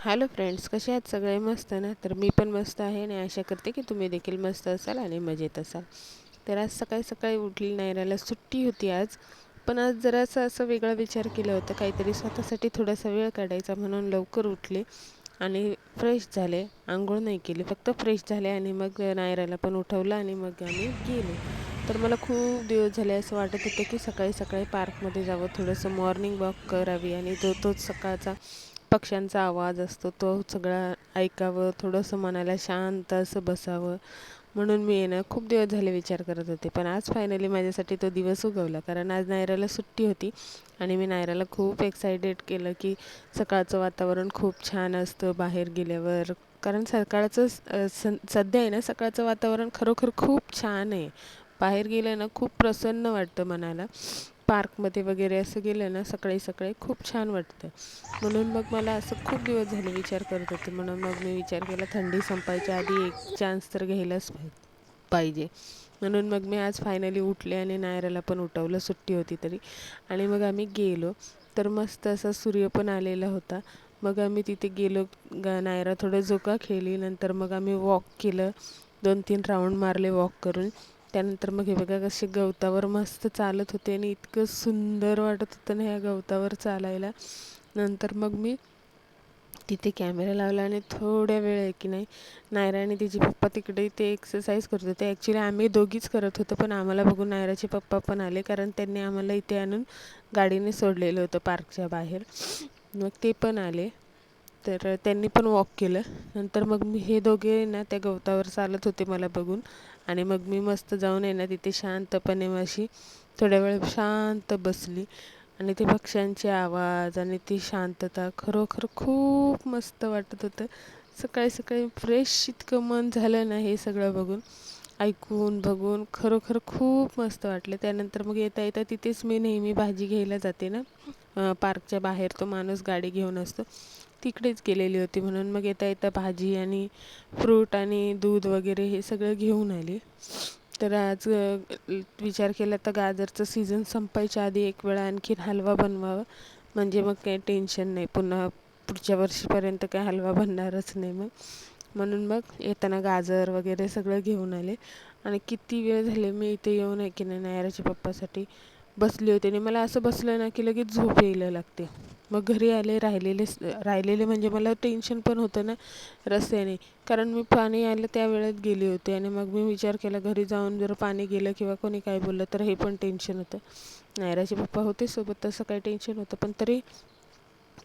Hello friends, कसे आहात सगळे? मस्त ना? तर मी पण मस्त आहे आणि आशा करते की तुम्ही देखील मस्त असाल आणि मजेत असाल. तर आज सकाळी सकाळी उठली, नायराला सुट्टी होती आज. पण आज जरासा असं वेगळा विचार केला होता, काहीतरी स्वतःसाठी थोडासा वेळ काढायचा म्हणून लवकर उठले आणि फ्रेश झाले. आंघोळ नाही केली, फक्त फ्रेश झाले आणि मग नायराला पण उठवलं आणि मग आम्ही गेलो. तर मला खूप दिवस झाले असं वाटत होतं की सकाळी सकाळी पार्कमध्ये जावं, थोडंसं मॉर्निंग वॉक करावी आणि तोच सकाळचा पक्ष्यांचा आवाज असतो तो सगळा ऐकावं, थोडंसं मनाला शांत असं बसावं. म्हणून मी आहे ना खूप दिवस झाले विचार करत होते. पण आज फायनली माझ्यासाठी तो दिवस उगवला, कारण आज नायराला सुट्टी होती आणि मी नायराला खूप एक्सायटेड केलं की सकाळचं वातावरण खूप छान असतं बाहेर गेल्यावर. कारण सकाळचं सध्या आहे ना, सकाळचं वातावरण खरोखर खूप छान आहे. बाहेर गेलं ना खूप प्रसन्न वाटतं मनाला. पार्कमध्ये वगैरे असं गेलं ना सकाळी सकाळी खूप छान वाटतं. म्हणून मग मला असं खूप दिवस झाले विचार करत होते, म्हणून मग मी विचार केला थंडी संपायच्या आधी एक चान्स तर घ्यायलाच पाहिजे. म्हणून मग मी आज फायनली उठले आणि नायराला पण उठवलं, सुट्टी होती तरी. आणि मग आम्ही गेलो. तर मस्त असा सूर्य पण आलेला होता. मग आम्ही तिथे गेलो. नायरा थोडं झोका खेळली. नंतर मग आम्ही वॉक केलं, 2-3 राऊंड मारले वॉक करून. त्यानंतर मग हे बघा कसे गवतावर मस्त चालत होते आणि इतकं सुंदर वाटत होतं ना ह्या गवतावर चालायला. नंतर मग मी तिथे कॅमेरा लावला आणि थोड्या वेळ आहे की नाही, नायरा आणि तिचे पप्पा तिकडे ते एक्सरसाइज करत होते. ॲक्च्युली आम्ही दोघीच करत होतो, पण आम्हाला बघून नायराचे पप्पा पण आले, कारण त्यांनी आम्हाला इथे आणून गाडीने सोडलेलं होतं पार्कच्या बाहेर. मग ते पण आले, तर त्यांनी पण वॉक केलं. नंतर मग मी हे दोघे ना त्या गवतावर चालत होते मला बघून. आणि मग मी मस्त जाऊन आहे ना तिथे शांतपणे अशी थोड्या वेळ शांत बसली. आणि ते पक्ष्यांचे आवाज आणि ती शांतता खरोखर खूप मस्त वाटत होतं. सकाळी सकाळी फ्रेश इतकं मन झालं ना हे सगळं बघून, ऐकून बघून खरोखर खूप मस्त वाटलं. त्यानंतर मग येता येता तिथेच मी नेहमी भाजी घ्यायला जाते ना, पार्कच्या बाहेर तो माणूस गाडी घेऊन असतो, तिकडेच गेलेली होती. म्हणून मग येता येता भाजी आणि फ्रूट आणि दूध वगैरे हे सगळं घेऊन आली. तर आज विचार केला तर गाजरचं सीझन संपायच्या आधी एक वेळा आणखीन हलवा बनवावा, म्हणजे मग काही टेन्शन नाही, पुन्हा पुढच्या वर्षीपर्यंत काय हलवा बनणारच नाही मग. म्हणून मग येताना गाजर वगैरे सगळं घेऊन आले. आणि किती वेळ झाले मी इथे येऊन आहे की नाही नायराच्या पप्पासाठी बसली होते आणि मला असं बसलं ना की लगेच झोप यायला लागते. मग घरी आले, राहिलेले म्हणजे मला टेन्शन पण होतं ना रस्त्याने, कारण मी पाणी आलं त्या वेळेत गेले होते आणि मग मी विचार केला घरी जाऊन जर पाणी गेलं किंवा कोणी काय बोललं तर हे पण टेन्शन होतं. नायराचे पप्पा होते सोबत, तसं काही टेन्शन होतं, पण तरी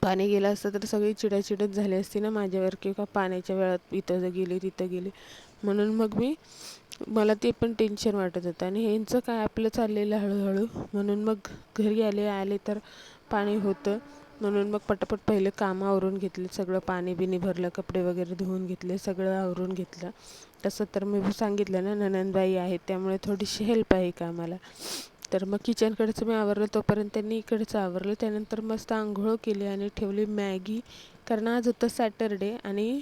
पाणी गेलं असतं तर सगळी चिडाचिडच झाली असती ना माझ्यावर, की का पाण्याच्या वेळात इथं गेले तिथं गेले. म्हणून मग मला ते पण टेन्शन वाटत होतं आणि ह्यांचं काय आपलं चाललेलं हळूहळू. म्हणून मग घरी आले तर पाणी होतं. म्हणून मग पटापट पहिले कामं आवरून घेतले, सगळं पाणी बिनी भरलं, कपडे वगैरे धुवून घेतले, सगळं आवरून घेतलं. तसं तर मी सांगितलं ना नणंदबाई आहेत त्यामुळे थोडीशी हेल्प आहे कामाला. तर मग किचनकडचं मी आवरलं, तोपर्यंत त्यांनी इकडचं आवरलं. त्यानंतर मस्त आंघोळ केली आणि ठेवली मॅगी, कारण आज होतं सॅटरडे आणि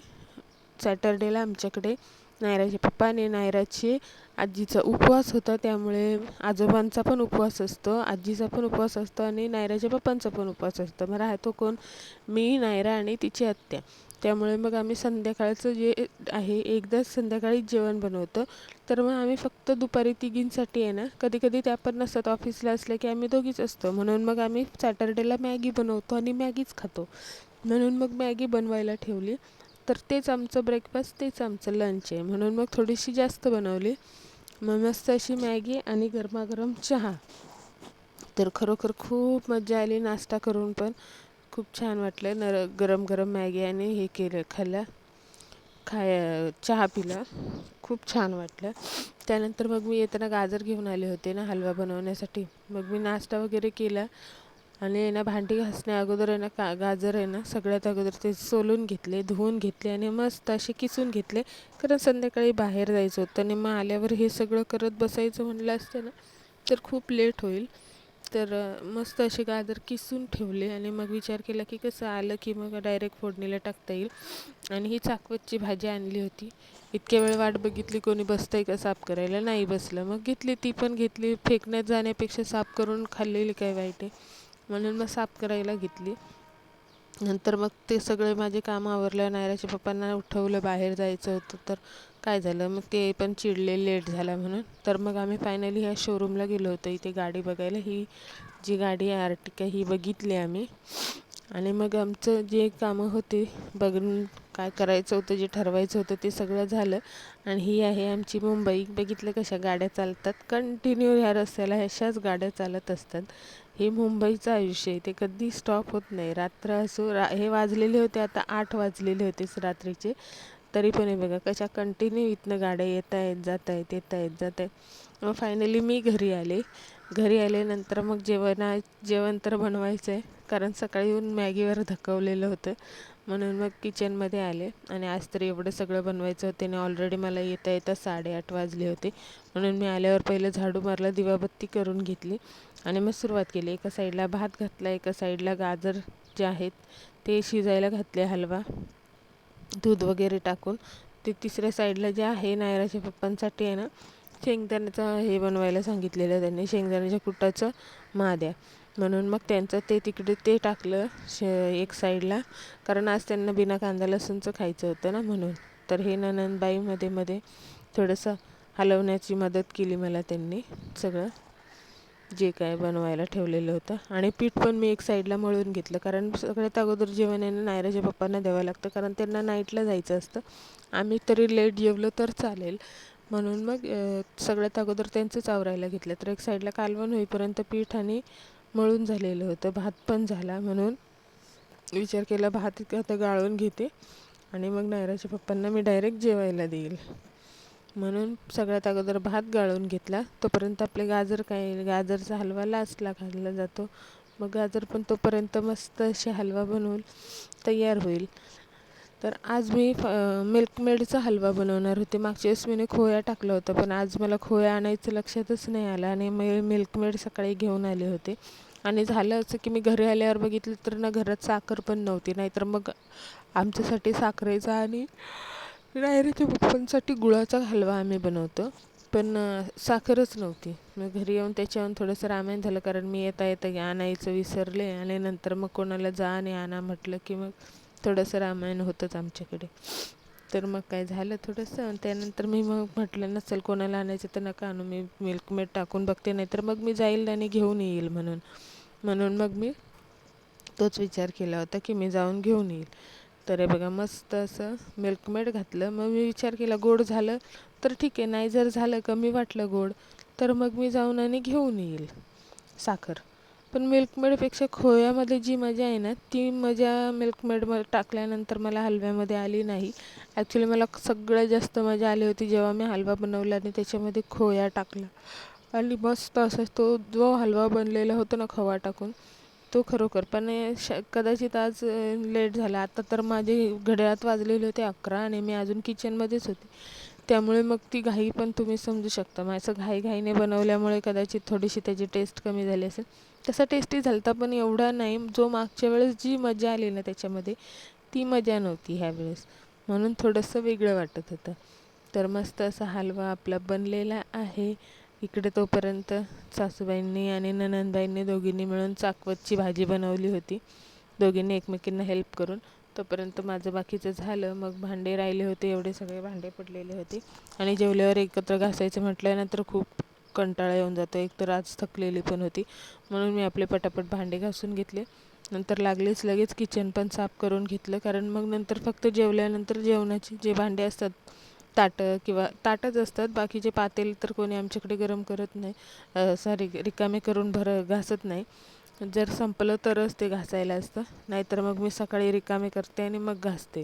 सॅटरडेला आमच्याकडे नायराचे पप्पा आणि नायराची आजीचा उपवास होता, त्यामुळे आजोबांचा पण उपवास असतो, आजीचा पण उपवास असतो आणि नायराच्या पप्पांचा पण उपवास असतो. मग राहतो कोण? मी, नायरा आणि तिची आत्या. त्यामुळे मग आम्ही संध्याकाळचं जे आहे एकदाच संध्याकाळीच जेवण बनवतो. तर मग आम्ही फक्त दुपारी तिघींसाठी आहे ना, कधी कधी त्या पण नसतात, ऑफिसला असल्या की आम्ही दोघीच असतो, म्हणून मग आम्ही सॅटरडेला मॅगी बनवतो आणि मॅगीच खातो. म्हणून मग मॅगी बनवायला ठेवली. तर तेच आमचं ब्रेकफास्ट, तेच आमचं लंच आहे, म्हणून मग थोडीशी जास्त बनवली. मग मस्त अशी मॅगी आणि गरमागरम चहा. तर खरोखर खूप मजा आली नाश्ता करून पण. खूप छान वाटलं. गरम गरम मॅगी आणि हे केलं, चहा पिला, खूप छान वाटलं. त्यानंतर मग मी येताना गाजर घेऊन आले होते ना हलवा बनवण्यासाठी. मग मी नाश्ता वगैरे केला आणि आहे ना भांडी घासण्या अगोदर आहे ना गाजर आहे ना सगळ्यात अगोदर ते सोलून घेतले, धुवून घेतले आणि मस्त असे किसून घेतले, कारण संध्याकाळी बाहेर जायचं होतं आणि मग आल्यावर हे सगळं करत बसायचं म्हणलं असतं ना तर खूप लेट होईल. तर मस्त असे गाजर किसून ठेवले आणि मग विचार केला की कसं आलं की मग डायरेक्ट फोडणीला टाकता येईल. आणि ही चाकवतची भाजी आणली होती. इतक्या वेळ वाट बघितली कोणी बसतंय का साफ करायला, नाही बसलं. मग घेतली, ती पण घेतली. फेकण्यात जाण्यापेक्षा साफ करून खाल्लेली काय वाईट आहे, म्हणून मग साफ करायला घेतली. नंतर मग ते सगळे माझे कामं आवरलं. नायराच्या पप्पांना उठवलं, बाहेर जायचं होतं. तर काय झालं, मग ते पण चिडले लेट झाला म्हणून. तर मग आम्ही फायनली ह्या शोरूमला गेलो होतो इथे गाडी बघायला. ही जी गाडी आहे आर्टिका ही बघितली आम्ही. आणि मग आमचं जे कामं होते बघून, काय करायचं होतं, जे ठरवायचं होतं ते सगळं झालं. आणि ही आहे आमची मुंबई. बघितलं कशा गाड्या चालतात, कंटिन्यू ह्या रस्त्याला अशाच गाड्या चालत असतात. हे मुंबईचं आयुष्य आहे, ते कधी स्टॉप होत नाही. रात्र असो, हे वाजलेले होते आता 8 वाजलेले होतेच रात्रीचे. तरी पण हे बघा कशा कंटिन्यू इथनं गाड्या येत आहेत, जात आहेत, येत आहेत, जात आहेत. मग फायनली मी घरी आले. घरी आल्यानंतर मग जेवण तर बनवायचं आहे, कारण सकाळी येऊन मॅगीवर धकवलेलं होतं. म्हणून मग किचनमध्ये आले. आणि आज तर एवढं सगळं बनवायचं होते आणि ऑलरेडी मला येता येता 8:30 वाजले होते. म्हणून मी आल्यावर पहिलं झाडू मारला, दिवाबत्ती करून घेतली आणि मग सुरुवात केली. एका साईडला भात घातला, एका साईडला गाजर जे आहेत ते शिजायला घातले, हलवा दूध वगैरे टाकून. ते तिसऱ्या साईडला जे आहे नायराच्या पप्पांसाठी आहे ना, शेंगदाण्याचं हे बनवायला सांगितलेलं त्यांनी, शेंगदाण्याच्या कुटाचं माद्या. म्हणून मग त्यांचं ते तिकडे ते टाकलं एक साईडला, कारण आज त्यांना बिना कांदा लसूणचं खायचं होतं ना, म्हणून. तर हे नणंदबाई मध्ये मध्ये थोडंसं हलवण्याची मदत केली मला त्यांनी, सगळं जे काय बनवायला ठेवलेलं होतं. आणि पीठ पण मी एक साईडला मळून घेतलं, कारण सगळ्यात अगोदर जेवण आहे ना नायराच्या पप्पांना द्यावं लागतं, कारण त्यांना नाईटला जायचं असतं. आम्ही तरी लेट जेवलो तर चालेल, म्हणून मग सगळ्यात अगोदर त्यांचंच आवरायला घेतलं. तर एक साईडला कालवण होईपर्यंत पीठ आणि मळून झालेलं होतं. भात पण झाला, म्हणून विचार केला भात आता गाळून घेते आणि मग नायराच्या पप्पांना मी डायरेक्ट जेवायला देईल. म्हणून सगळ्यात अगोदर भात गाळून घेतला. तोपर्यंत आपले गाजरचा हलवा लास्टला घातला जातो. मग गाजर पण तोपर्यंत मस्त असे हलवा बनवून तयार होईल. तर आज मी मिल्कमेडचा हलवा बनवणार होते. मागच्या वेळेस मी खोया टाकला होता, पण आज मला खोया आणायचं लक्षातच नाही आलं आणि मिल्कमेड सकाळी घेऊन आले होते. आणि झालं असं की मी घरी आल्यावर बघितलं तर ना घरात साखर पण नव्हती, नाहीतर मग आमच्यासाठी साखरेचा आणि नायराच्या पप्पांसाठी गुळाचा हलवा आम्ही बनवतो. पण साखरच नव्हती. मग घरी येऊन त्याच्यावरून थोडंसं रामायण झालं, कारण मी येता येता आणायचं विसरले आणि नंतर मग कोणाला जा आणि आणा म्हटलं की मग थोडंसं रामायण होतंच आमच्याकडे. तर मग काय झालं थोडंसं. त्यानंतर मी मग म्हटलं नसेल कोणाला आणायचं तर नका आणू, मी मिल्कमेड टाकून बघते, नाही तर मग मी जाईल आणि घेऊन येईल म्हणून मग मी तोच विचार केला होता की मी जाऊन घेऊन येईल. तर हे बघा मस्त असं मिल्कमेड घातलं. मग मी विचार केला गोड झालं तर ठीक आहे, नाही जर झालं कमी वाटलं गोड तर मग मी जाऊन आणि घेऊन येईल साखर. पण मिल्कमेडपेक्षा खोयामध्ये जी मजा आहे ना, ती मजा मिल्कमेडमध्ये टाकल्यानंतर मला हलव्यामध्ये आली नाही. ॲक्च्युली मला सगळ्यात जास्त मजा आली होती जेव्हा मी हलवा बनवला आणि त्याच्यामध्ये खोया टाकला. आणि मस्त असा तो जो हलवा बनलेला होता ना खवा टाकून, तो खरोखर. पण कदाचित आज लेट झाला. आता तर माझे घड्याळात वाजलेले होते 11 आणि मी अजून किचनमध्येच होते. त्यामुळे मग ती घाई पण तुम्ही समजू शकता. मग असं घाईघाईने बनवल्यामुळे कदाचित थोडीशी त्याची टेस्ट कमी झाली असेल. तसा टेस्टी झाला होता, पण एवढा नाही. जो मागच्या वेळेस जी मजा आली ना त्याच्यामध्ये, ती मजा नव्हती ह्यावेळेस. म्हणून थोडंसं वेगळं वाटत होतं. तर मस्त असा हलवा आपला बनलेला आहे. इकडे तोपर्यंत सासूबाईंनी आणि नणंदबाईंनी दोघींनी मिळून चाकवतची भाजी बनवली होती, दोघींनी एकमेकींना हेल्प करून. तोपर्यंत माझं बाकीचं झालं. मग भांडे राहिले होते, एवढे सगळे भांडे पडलेले होते. आणि जेवल्यावर एकत्र घासायचं म्हटल्यानंतर खूप कंटाळा येऊन जातो. एक तर आज थकलेली पण होती, म्हणून मी आपले पटापट भांडे घासून घेतले. नंतर लागलेच लगेच किचन पण साफ करून घेतलं, कारण मग नंतर फक्त जेवल्यानंतर जेवणाचे जे भांडे असतात, ताटं किंवा ताटंच असतात, बाकीचे पातेले तर कोणी आमच्याकडे गरम करत नाही, सॉरी रिकामे करून घासत नाही. जर संपलं तरच ते घासायला असतं, नाहीतर मग मी सकाळी रिकामे करते आणि मग घासते.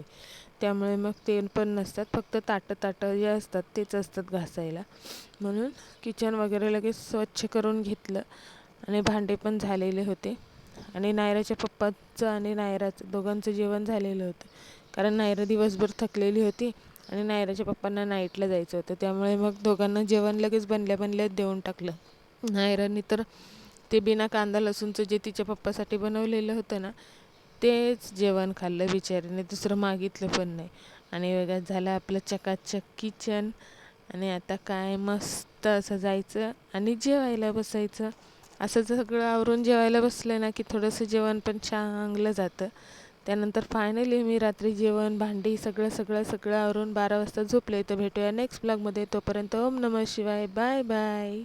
त्यामुळे मग ते पण नसतात, फक्त ताटं जे असतात तेच असतात घासायला. म्हणून किचन वगैरे लगेच स्वच्छ करून घेतलं आणि भांडे पण झालेले होते. आणि नायराच्या पप्पाचं आणि नायराचं दोघांचं जेवण झालेलं होतं, कारण नायरा दिवसभर थकलेली होती आणि नायराच्या पप्पांना नाईटला जायचं होतं. त्यामुळे मग दोघांना जेवण लगेच बनल्याच देऊन टाकलं. नायरानी तर ते बिना कांदा लसूणचं जे तिच्या पप्पासाठी बनवलेलं होतं ना, तेच जेवण खाल्लं बिचारीने, दुसरं मागितलं पण नाही. आणि वेगळं झालं आपलं चकाचक किचन. आणि आता काय मस्त असं जायचं आणि जेवायला बसायचं. असं सगळं आवरून जेवायला बसलं ना की थोडंसं जेवण पण चांगलं जातं. त्यानंतर फायनली मी रात्री जेवण भांडी सगळं सगळं सगळं आवरून 12 वाजता झोपले. तर भेटूया नेक्स्ट ब्लॉगमध्ये. तोपर्यंत ओम नमः शिवाय. Bye bye.